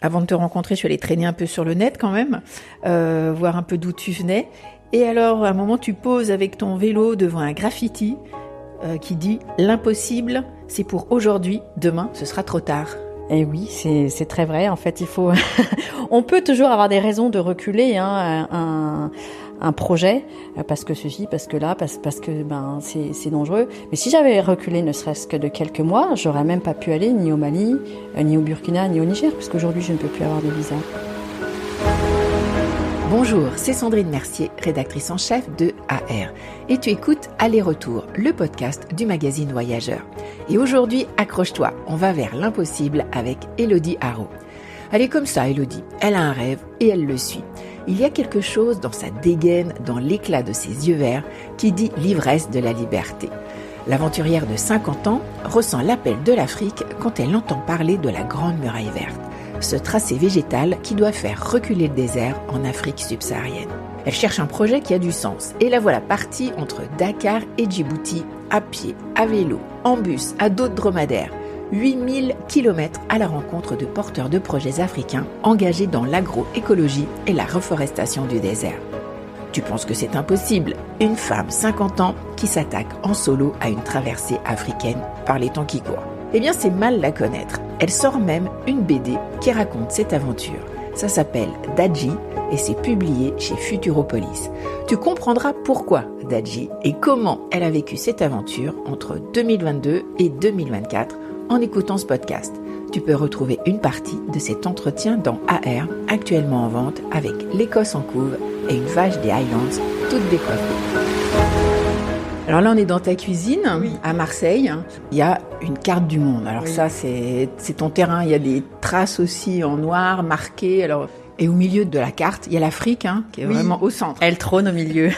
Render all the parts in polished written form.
Avant de te rencontrer, je suis allée traîner un peu sur le net quand même, voir un peu d'où tu venais. Et alors, à un moment, tu poses avec ton vélo devant un graffiti qui dit « L'impossible, c'est pour aujourd'hui, demain, ce sera trop tard ». Et oui, c'est très vrai. En fait, il faut. On peut toujours avoir des raisons de reculer un projet parce que ceci, parce que là, parce que c'est dangereux. Mais si j'avais reculé, ne serait-ce que de quelques mois, j'aurais même pas pu aller ni au Mali, ni au Burkina, ni au Niger, puisqu'aujourd'hui je ne peux plus avoir de visa. Bonjour, c'est Sandrine Mercier, rédactrice en chef de AR. Et tu écoutes Aller-Retour, le podcast du magazine Voyageur. Et aujourd'hui, accroche-toi, on va vers l'impossible avec Élodie Haro. Elle est comme ça, Élodie. Elle a un rêve et elle le suit. Il y a quelque chose dans sa dégaine, dans l'éclat de ses yeux verts, qui dit l'ivresse de la liberté. L'aventurière de 50 ans ressent l'appel de l'Afrique quand elle entend parler de la Grande Muraille Verte. Ce tracé végétal qui doit faire reculer le désert en Afrique subsaharienne. Elle cherche un projet qui a du sens et la voilà partie entre Dakar et Djibouti, à pied, à vélo, en bus, à dos de dromadaire. 8000 km à la rencontre de porteurs de projets africains engagés dans l'agroécologie et la reforestation du désert. Tu penses que c'est impossible? Une femme 50 ans qui s'attaque en solo à une traversée africaine par les temps qui courent. Eh bien, c'est mal la connaître. Elle sort même une BD qui raconte cette aventure. Ça s'appelle Dadji et c'est publié chez Futuropolis. Tu comprendras pourquoi Dadji et comment elle a vécu cette aventure entre 2022 et 2024 en écoutant ce podcast. Tu peux retrouver une partie de cet entretien dans AR, actuellement en vente avec l'Écosse en couve et une vache des Highlands toute décoiffée. Alors là, on est dans ta cuisine, oui, à Marseille. Il y a une carte du monde. Alors oui, ça, c'est ton terrain. Il y a des traces aussi en noir, marquées. Alors, et au milieu de la carte, il y a l'Afrique, qui est vraiment au centre. Elle trône au milieu.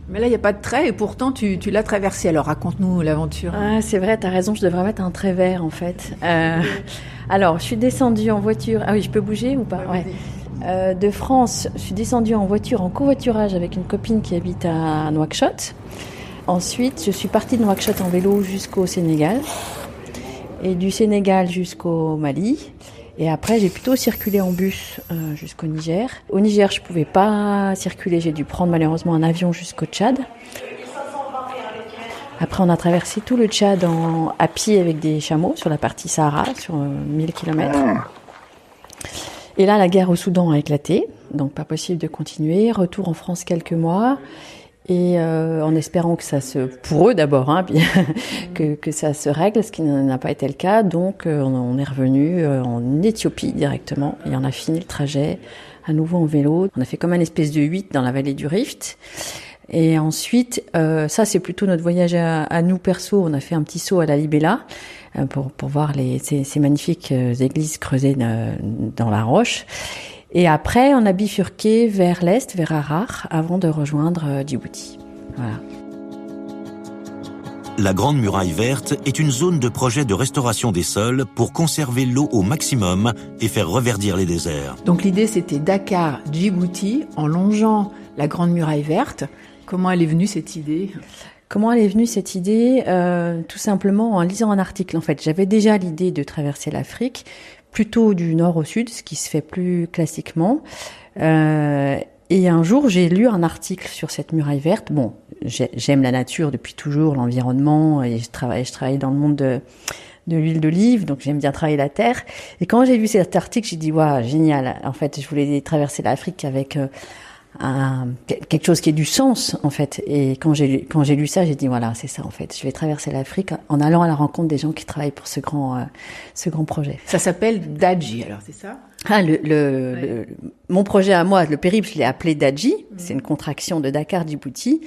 Mais là, il n'y a pas de trait et pourtant, tu l'as traversée. Alors, raconte-nous l'aventure. Ah, c'est vrai, t'as raison, je devrais mettre un trait vert, en fait. Alors, je suis descendue en voiture. Ah oui, je peux bouger ou pas? Ouais. De France, je suis descendue en voiture, en covoiturage avec une copine qui habite à Nouakchott. Ensuite, je suis partie de Nouakchott en vélo jusqu'au Sénégal. Et du Sénégal jusqu'au Mali. Et après, j'ai plutôt circulé en bus jusqu'au Niger. Au Niger, je pouvais pas circuler, j'ai dû prendre malheureusement un avion jusqu'au Tchad. Après, on a traversé tout le Tchad à pied avec des chameaux sur la partie Sahara, sur 1000 km. Et là, la guerre au Soudan a éclaté, donc pas possible de continuer. Retour en France quelques mois, et en espérant que ça pour eux d'abord, que ça se règle, ce qui n'a pas été le cas. Donc on est revenu en Éthiopie directement, et on a fini le trajet à nouveau en vélo. On a fait comme un espèce de 8 dans la vallée du Rift. Et ensuite, ça c'est plutôt notre voyage à nous perso. On a fait un petit saut à la Libella pour voir ces magnifiques églises creusées dans la roche. Et après, on a bifurqué vers l'est, vers Harar, avant de rejoindre Djibouti. Voilà. La Grande Muraille Verte est une zone de projet de restauration des sols pour conserver l'eau au maximum et faire reverdir les déserts. Donc l'idée, c'était Dakar, Djibouti, en longeant la Grande Muraille Verte. Comment elle est venue cette idée ? Comment elle est venue cette idée ? Tout simplement en lisant un article. En fait, j'avais déjà l'idée de traverser l'Afrique, plutôt du nord au sud, ce qui se fait plus classiquement. Et un jour, j'ai lu un article sur cette muraille verte. Bon, j'aime la nature depuis toujours, l'environnement, et je travaille dans le monde de l'huile d'olive, donc j'aime bien travailler la terre. Et quand j'ai lu cet article, j'ai dit, waouh, génial. En fait, je voulais traverser l'Afrique avec quelque chose qui ait du sens, en fait. Et quand j'ai lu ça, j'ai dit, voilà, c'est ça, en fait. Je vais traverser l'Afrique en allant à la rencontre des gens qui travaillent pour ce grand projet. Ça s'appelle Dadji, alors, c'est ça? Ah, mon projet à moi, le périple, je l'ai appelé Dadji. C'est une contraction de Dakar, Djibouti.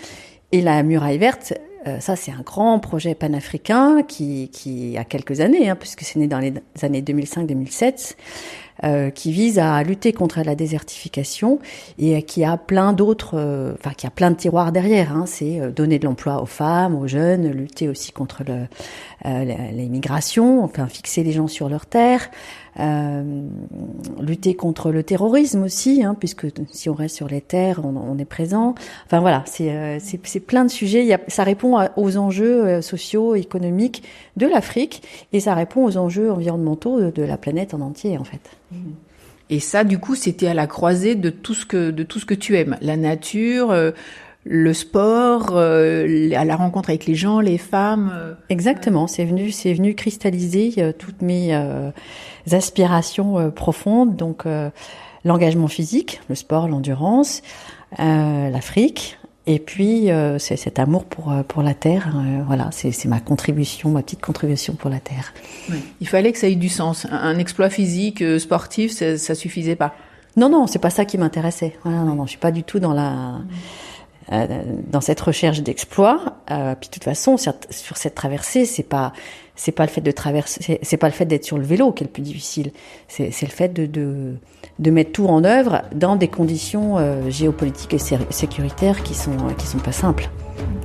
Et la muraille verte, ça, c'est un grand projet panafricain qui a quelques années, puisque c'est né dans les années 2005-2007. qui vise à lutter contre la désertification et qui a plein d'autres, qui a plein de tiroirs derrière. C'est donner de l'emploi aux femmes, aux jeunes, lutter aussi contre l'immigration, fixer les gens sur leur terre. Lutter contre le terrorisme aussi, puisque si on reste sur les terres, on est présent. Enfin voilà, c'est plein de sujets. Ça répond aux enjeux sociaux, économiques de l'Afrique, et ça répond aux enjeux environnementaux de la planète en entier, en fait. Et ça, du coup, c'était à la croisée de tout ce que tu aimes, la nature. Le sport, à la rencontre avec les gens, les femmes. Exactement, c'est venu cristalliser toutes mes aspirations profondes. Donc l'engagement physique, le sport, l'endurance, l'Afrique, et puis c'est cet amour pour la terre. Voilà, c'est ma petite contribution pour la terre. Oui. Il fallait que ça ait du sens. Un exploit physique, sportif, ça suffisait pas. Non, c'est pas ça qui m'intéressait. Voilà, non, je suis pas du tout dans cette recherche d'exploit. Puis de toute façon, sur cette traversée, c'est pas le fait de traverser, c'est pas le fait d'être sur le vélo qui est le plus difficile. C'est le fait de mettre tout en œuvre dans des conditions géopolitiques et sécuritaires qui sont pas simples.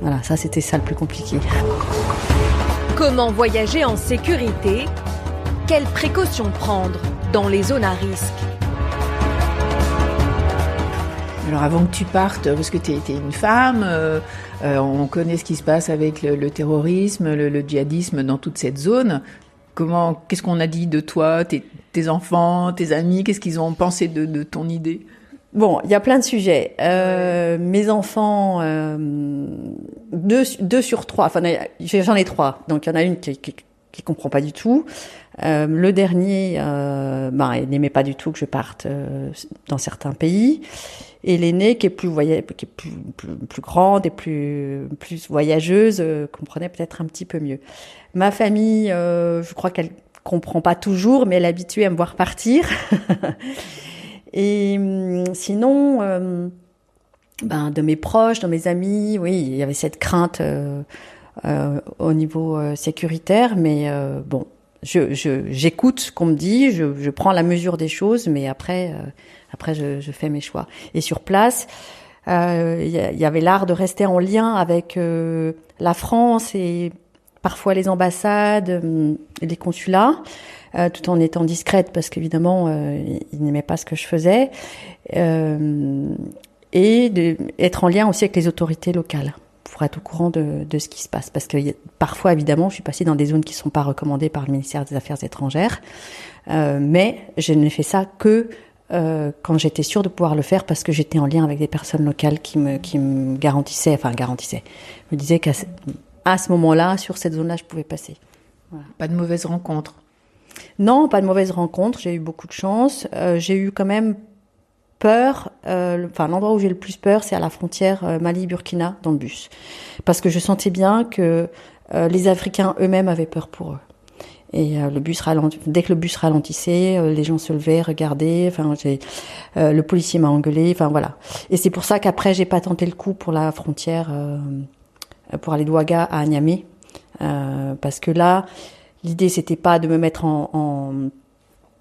Voilà, c'était ça le plus compliqué. Comment voyager en sécurité ? Quelles précautions prendre dans les zones à risque ? Alors avant que tu partes, parce que tu es une femme, on connaît ce qui se passe avec le terrorisme, le djihadisme dans toute cette zone. Qu'est-ce qu'on a dit de toi, tes enfants, tes amis, qu'est-ce qu'ils ont pensé de ton idée ? Bon, il y a plein de sujets. Mes enfants, 2 sur 3, j'en ai 3, donc il y en a une qui comprend pas du tout. Le dernier, il n'aimait pas du tout que je parte dans certains pays. Et l'aînée, qui est plus grande et plus voyageuse, comprenait peut-être un petit peu mieux. Ma famille, je crois qu'elle comprend pas toujours, mais elle est habituée à me voir partir. Et sinon, de mes proches, de mes amis, oui, il y avait cette crainte au niveau sécuritaire, mais bon, j'écoute ce qu'on me dit, je prends la mesure des choses, mais après je fais mes choix. Et sur place, il y avait l'art de rester en lien avec la France et parfois les ambassades, les consulats, tout en étant discrète parce qu'évidemment ils n'aimaient pas ce que je faisais, et être en lien aussi avec les autorités locales pour être au courant de ce qui se passe. Parce que parfois, évidemment, je suis passée dans des zones qui ne sont pas recommandées par le ministère des Affaires étrangères, mais je n'ai fait ça que quand j'étais sûre de pouvoir le faire, parce que j'étais en lien avec des personnes locales qui me garantissaient, me disaient qu'à ce moment-là, sur cette zone-là, je pouvais passer. Voilà. Pas de mauvaises rencontres ? Non, pas de mauvaises rencontres. J'ai eu beaucoup de chance. J'ai eu quand même peur. L'endroit où j'ai le plus peur, c'est à la frontière Mali-Burkina, dans le bus. Parce que je sentais bien que les Africains eux-mêmes avaient peur pour eux. Et dès que le bus ralentissait, les gens se levaient, regardaient. Le policier m'a engueulé. Voilà. Et c'est pour ça qu'après, j'ai pas tenté le coup pour la frontière, pour aller d'Ouaga à Niamey, parce que là, l'idée c'était pas de me mettre en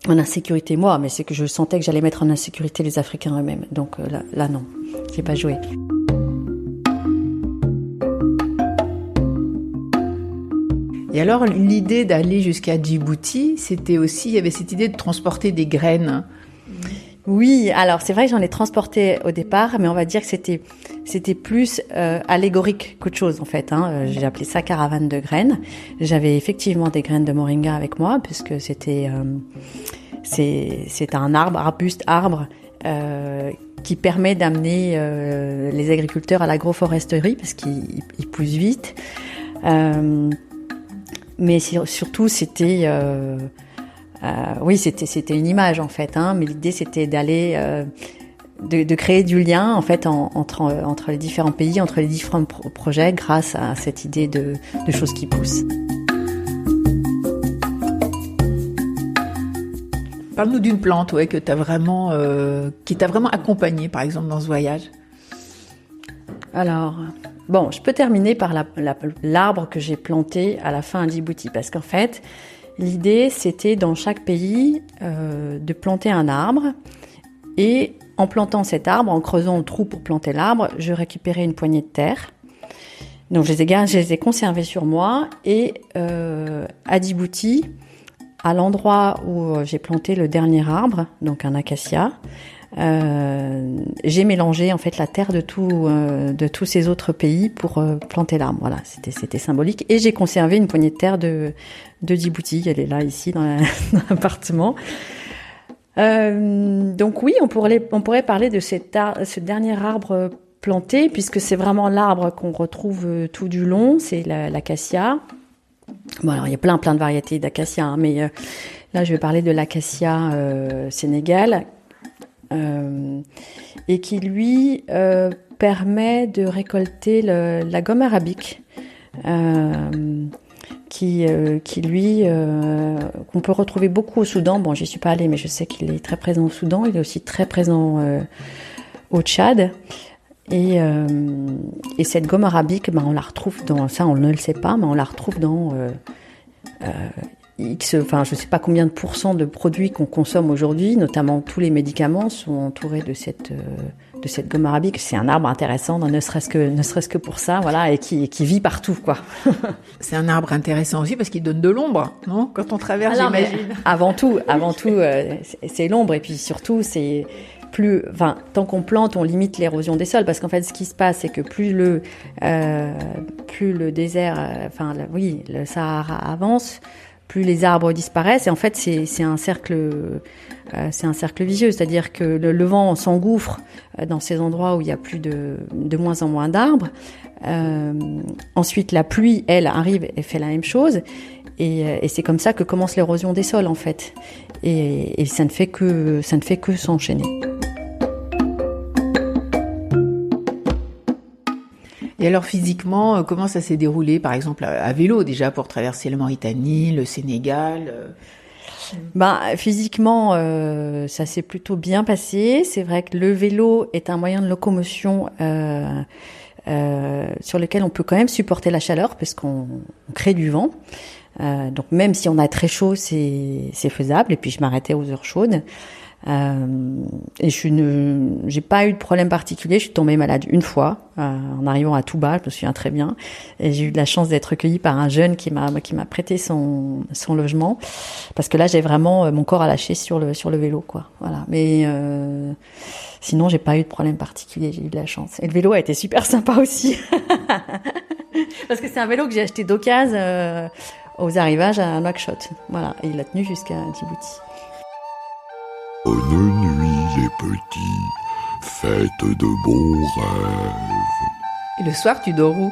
insécurité moi, mais c'est que je sentais que j'allais mettre en insécurité les Africains eux-mêmes. Donc là non, j'ai pas joué. Et alors, l'idée d'aller jusqu'à Djibouti, il y avait cette idée de transporter des graines. Oui, alors c'est vrai que j'en ai transporté au départ, mais on va dire que c'était plus allégorique qu'autre chose en fait. J'ai appelé ça caravane de graines. J'avais effectivement des graines de moringa avec moi, puisque c'est un arbuste qui permet d'amener les agriculteurs à l'agroforesterie, parce qu'il pousse vite. Mais surtout, c'était une image en fait, mais l'idée c'était d'aller de créer du lien en fait entre les différents pays, entre les différents projets, grâce à cette idée de choses qui poussent. Parle-nous d'une plante que t'as vraiment, qui t'a vraiment accompagnée, par exemple, dans ce voyage. Alors, bon, je peux terminer par l'arbre que j'ai planté à la fin à Djibouti, parce qu'en fait, L'idée, c'était dans chaque pays de planter un arbre et en plantant cet arbre, en creusant le trou pour planter l'arbre, je récupérais une poignée de terre. Donc je les ai conservés sur moi et à Djibouti, à l'endroit où j'ai planté le dernier arbre, donc un acacia, j'ai mélangé en fait la terre de tous ces autres pays pour planter l'arbre. Voilà, c'était symbolique. Et j'ai conservé une poignée de terre de Djibouti. Elle est là ici dans l'appartement. Donc oui, on pourrait parler de ce dernier arbre planté, puisque c'est vraiment l'arbre qu'on retrouve tout du long, c'est l'acacia. Bon, alors il y a plein de variétés d'acacia, hein, mais là je vais parler de l'acacia sénégal, et qui lui permet de récolter la gomme arabique. Qui lui qu'on peut retrouver beaucoup au Soudan. Bon, j'y suis pas allée, mais je sais qu'il est très présent au Soudan. Il est aussi très présent au Tchad. Et cette gomme arabique, on la retrouve dans ça, on ne le sait pas, mais on la retrouve dans je sais pas combien de pourcents de produits qu'on consomme aujourd'hui, notamment tous les médicaments sont entourés de cette gomme arabique. C'est un arbre intéressant, ne serait-ce que pour ça, voilà, et qui vit partout, quoi. C'est un arbre intéressant aussi parce qu'il donne de l'ombre, non ? Quand on traverse, j'imagine. Avant tout, c'est l'ombre, et puis surtout, c'est tant qu'on plante, on limite l'érosion des sols, parce qu'en fait, ce qui se passe, c'est que plus le désert, le Sahara avance, plus les arbres disparaissent, et en fait c'est un cercle vicieux, c'est-à-dire que le vent s'engouffre dans ces endroits où il y a plus de moins en moins d'arbres. Ensuite la pluie, elle, arrive et fait la même chose, et c'est comme ça que commence l'érosion des sols en fait, et ça ne fait que s'enchaîner. Et alors physiquement, comment ça s'est déroulé, par exemple à vélo déjà, pour traverser la Mauritanie, le Sénégal Physiquement, ça s'est plutôt bien passé. C'est vrai que le vélo est un moyen de locomotion sur lequel on peut quand même supporter la chaleur, parce qu'on crée du vent. Donc même si on a très chaud, c'est faisable. Et puis je m'arrêtais aux heures chaudes. Et j'ai pas eu de problème particulier. Je suis tombée malade une fois en arrivant à Touba, je me souviens très bien, et j'ai eu de la chance d'être recueillie par un jeune qui m'a prêté son logement, parce que là j'ai vraiment mon corps à lâcher sur le vélo, quoi. Voilà. Mais sinon j'ai pas eu de problème particulier, j'ai eu de la chance. Et le vélo a été super sympa aussi, parce que c'est un vélo que j'ai acheté d'occasion aux arrivages à Nouakchott. Voilà, et il a tenu jusqu'à Djibouti. Bonne nuit les petits, faites de bons rêves. Et le soir, tu dors où ?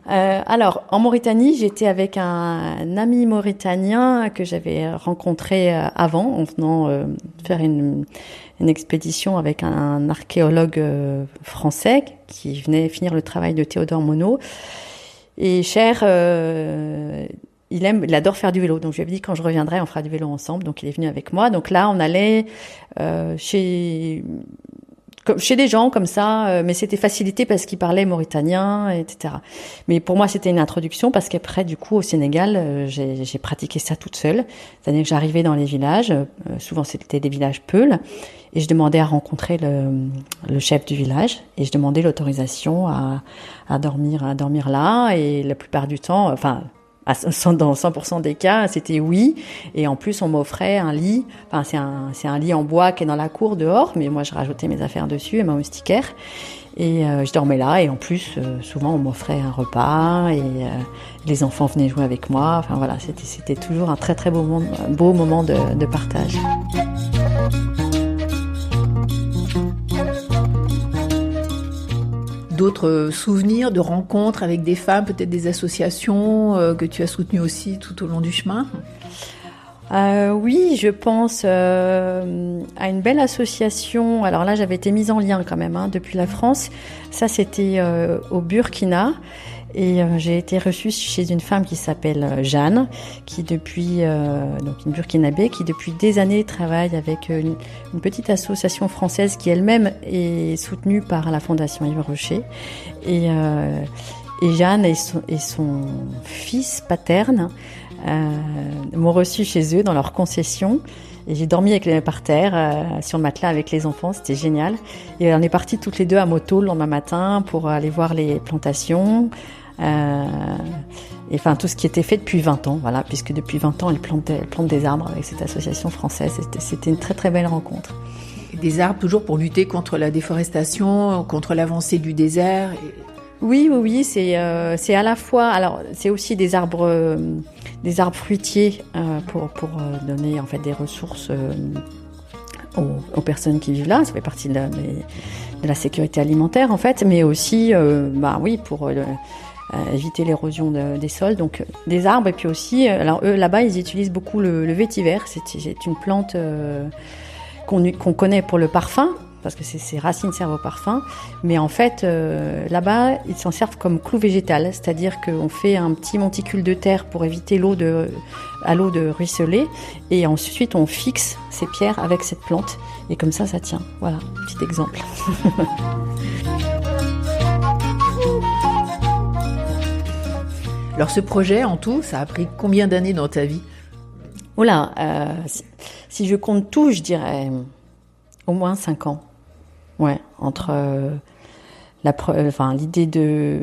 Alors, en Mauritanie, j'étais avec un ami mauritanien que j'avais rencontré avant, en venant faire une expédition avec un archéologue français qui venait finir le travail de Théodore Monod. Et Cher, il adore faire du vélo, donc je lui avais dit quand je reviendrai, on fera du vélo ensemble. Donc il est venu avec moi. Donc là, on allait chez des gens comme ça, mais c'était facilité parce qu'ils parlaient mauritanien, etc. Mais pour moi, c'était une introduction, parce qu'après, du coup, au Sénégal, j'ai pratiqué ça toute seule. C'est-à-dire que j'arrivais dans les villages, souvent c'était des villages peuls, et je demandais à rencontrer le chef du village, et je demandais l'autorisation à dormir là, et la plupart du temps, dans 100% des cas, c'était oui. Et en plus, on m'offrait un lit. C'est un lit en bois qui est dans la cour dehors, mais moi, je rajoutais mes affaires dessus et ma moustiquaire. Et je dormais là. Et en plus, souvent, on m'offrait un repas, et les enfants venaient jouer avec moi. Enfin voilà, c'était toujours un très très beau moment de partage. D'autres souvenirs de rencontres avec des femmes, peut-être des associations que tu as soutenues aussi tout au long du chemin ? Oui, je pense à une belle association. Alors là, j'avais été mise en lien quand même depuis la France. Ça, c'était au Burkina. Et j'ai été reçue chez une femme qui s'appelle Jeanne, qui depuis donc une Burkinabé, qui depuis des années travaille avec une petite association française qui elle-même est soutenue par la Fondation Yves Rocher. Et Jeanne et son fils paterne m'ont reçu chez eux dans leur concession. Et j'ai dormi par terre, sur le matelas avec les enfants, c'était génial. Et on est partis toutes les deux à moto le lendemain matin pour aller voir les plantations. Et enfin tout ce qui était fait depuis 20 ans, voilà, puisque depuis 20 ans, elle plante des arbres avec cette association française. C'était une très très belle rencontre. Des arbres toujours pour lutter contre la déforestation, contre l'avancée du désert. Oui, c'est à la fois. Alors, c'est aussi des arbres fruitiers pour donner en fait des ressources aux personnes qui vivent là. Ça fait partie de la sécurité alimentaire en fait, mais aussi, pour éviter l'érosion des sols. Donc, des arbres et puis aussi, alors eux là-bas, ils utilisent beaucoup le vétiver. C'est une plante qu'on connaît pour le parfum, parce que ses racines servent au parfum, mais en fait, là-bas, ils s'en servent comme clou végétal, c'est-à-dire qu'on fait un petit monticule de terre pour éviter l'eau de ruisseler, et ensuite on fixe ces pierres avec cette plante, et comme ça tient. Voilà, petit exemple. Alors ce projet, en tout, ça a pris combien d'années dans ta vie ? Si je compte tout, je dirais au moins 5 ans. Ouais, entre l'idée de...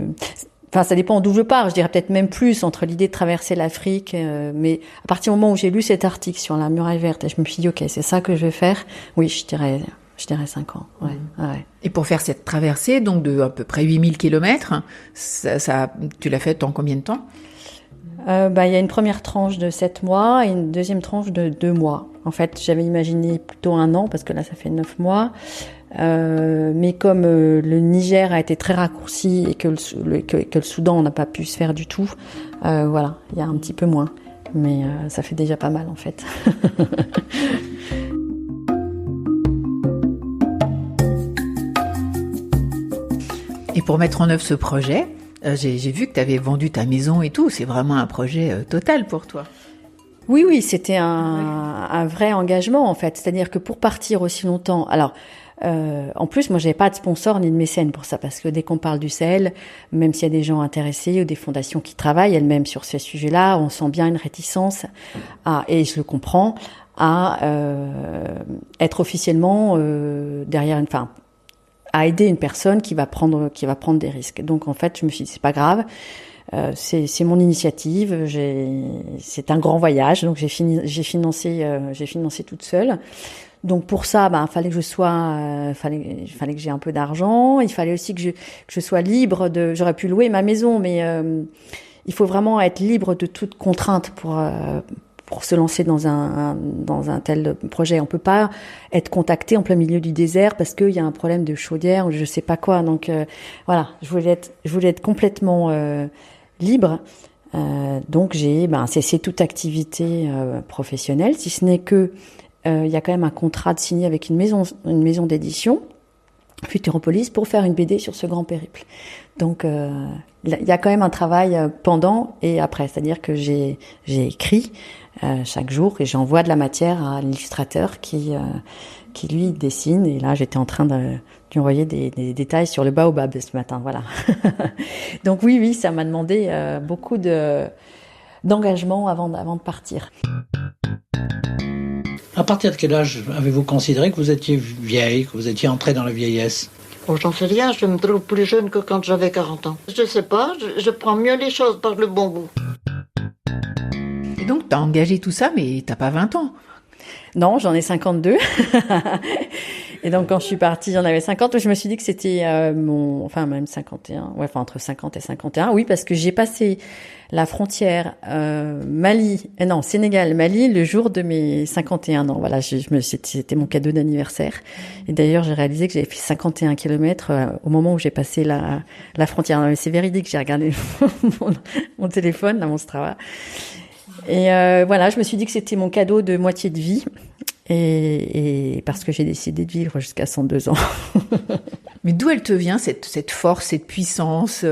Enfin, ça dépend d'où je pars, je dirais peut-être même plus, entre l'idée de traverser l'Afrique, mais à partir du moment où j'ai lu cet article sur la muraille verte, et je me suis dit, ok, c'est ça que je vais faire, oui, je dirais 5 ans. Ouais, ouais. Et pour faire cette traversée, donc de à peu près 8000 km, tu l'as faite en combien de temps ? Il y a une première tranche de 7 mois et une deuxième tranche de 2 mois. En fait, j'avais imaginé plutôt 1 an, parce que là, ça fait 9 mois. Mais comme le Niger a été très raccourci et que le Soudan, on n'a pas pu se faire du tout, il y a un petit peu moins. Mais ça fait déjà pas mal, en fait. Et pour mettre en œuvre ce projet, j'ai vu que tu avais vendu ta maison et tout. C'est vraiment un projet total pour toi. Oui, c'était un vrai engagement en fait. C'est-à-dire que pour partir aussi longtemps, alors en plus moi j'avais pas de sponsor ni de mécène pour ça, parce que dès qu'on parle du Sahel, même s'il y a des gens intéressés ou des fondations qui travaillent elles-mêmes sur ces sujets-là, on sent bien une réticence et je le comprends, à être officiellement derrière à aider une personne qui va prendre des risques. Donc en fait je me suis dit c'est pas grave. C'est mon initiative. C'est un grand voyage, donc j'ai financé toute seule. Donc pour ça, fallait que que j'ai un peu d'argent. Il fallait aussi que je sois libre j'aurais pu louer ma maison, mais il faut vraiment être libre de toute contrainte pour se lancer dans un tel projet. On peut pas être contacté en plein milieu du désert parce qu'il y a un problème de chaudière ou je sais pas quoi. Donc je voulais être complètement libre. Donc j'ai cessé toute activité professionnelle, si ce n'est que il y a quand même un contrat de signé avec une maison d'édition, Futuropolis, pour faire une BD sur ce grand périple. Donc il y a quand même un travail pendant et après, c'est-à-dire que j'ai écrit chaque jour et j'envoie de la matière à l'illustrateur qui lui dessine, et là j'étais en train de lui envoyer des détails sur le baobab ce matin, voilà. Donc oui, ça m'a demandé beaucoup d'engagement avant de partir. À partir de quel âge avez-vous considéré que vous étiez vieille, que vous étiez entrée dans la vieillesse ? Oh, j'en sais rien, je me trouve plus jeune que quand j'avais 40 ans. Je sais pas, je prends mieux les choses par le bon bout. Et donc, t'as engagé tout ça, mais t'as pas 20 ans. Non, j'en ai 52. Et donc, quand je suis partie, j'en avais 50. Je me suis dit que c'était même 51. Ouais, entre 50 et 51. Oui, parce que j'ai passé la frontière Sénégal-Mali le jour de mes 51 ans. Voilà, c'était mon cadeau d'anniversaire. Et d'ailleurs, j'ai réalisé que j'avais fait 51 kilomètres au moment où j'ai passé la frontière. Non, mais c'est véridique, j'ai regardé mon téléphone, là, mon Strava. Et je me suis dit que c'était mon cadeau de moitié de vie. Et parce que j'ai décidé de vivre jusqu'à 102 ans. Mais d'où elle te vient, cette force, cette puissance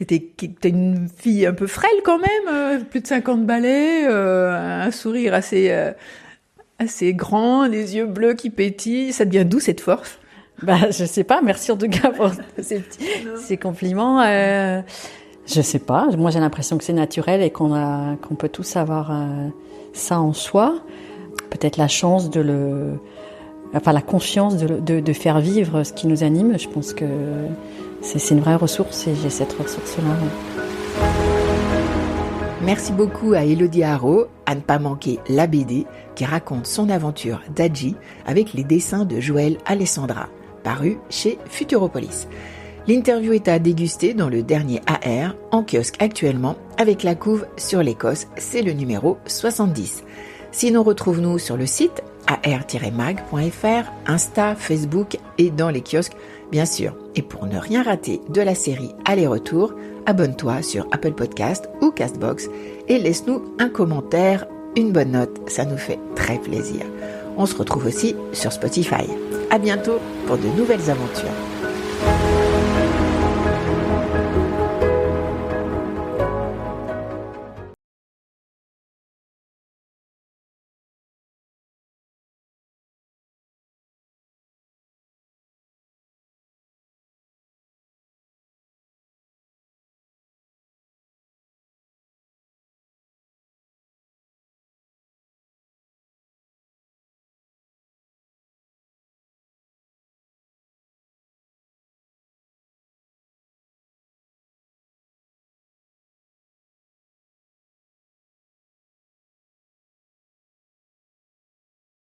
T'es une fille un peu frêle quand même, plus de 50 balais, un sourire assez grand, des yeux bleus qui pétillent. Ça te vient d'où cette force ? Je sais pas, merci en tout cas pour ces compliments. Je sais pas. Moi, j'ai l'impression que c'est naturel et qu'on peut tous avoir ça en soi. Peut-être la chance la confiance de faire vivre ce qui nous anime. Je pense que c'est une vraie ressource et j'ai cette ressource-là. Merci beaucoup à Élodie Haro, à ne pas manquer la BD qui raconte son aventure d'Adji avec les dessins de Joël Alessandra, paru chez Futuropolis. L'interview est à déguster dans le dernier AR, en kiosque actuellement, avec la couve sur l'Écosse, c'est le numéro 70. Sinon, retrouve-nous sur le site ar-mag.fr, Insta, Facebook et dans les kiosques, bien sûr. Et pour ne rien rater de la série Aller-Retour, abonne-toi sur Apple Podcast ou Castbox et laisse-nous un commentaire, une bonne note, ça nous fait très plaisir. On se retrouve aussi sur Spotify. À bientôt pour de nouvelles aventures.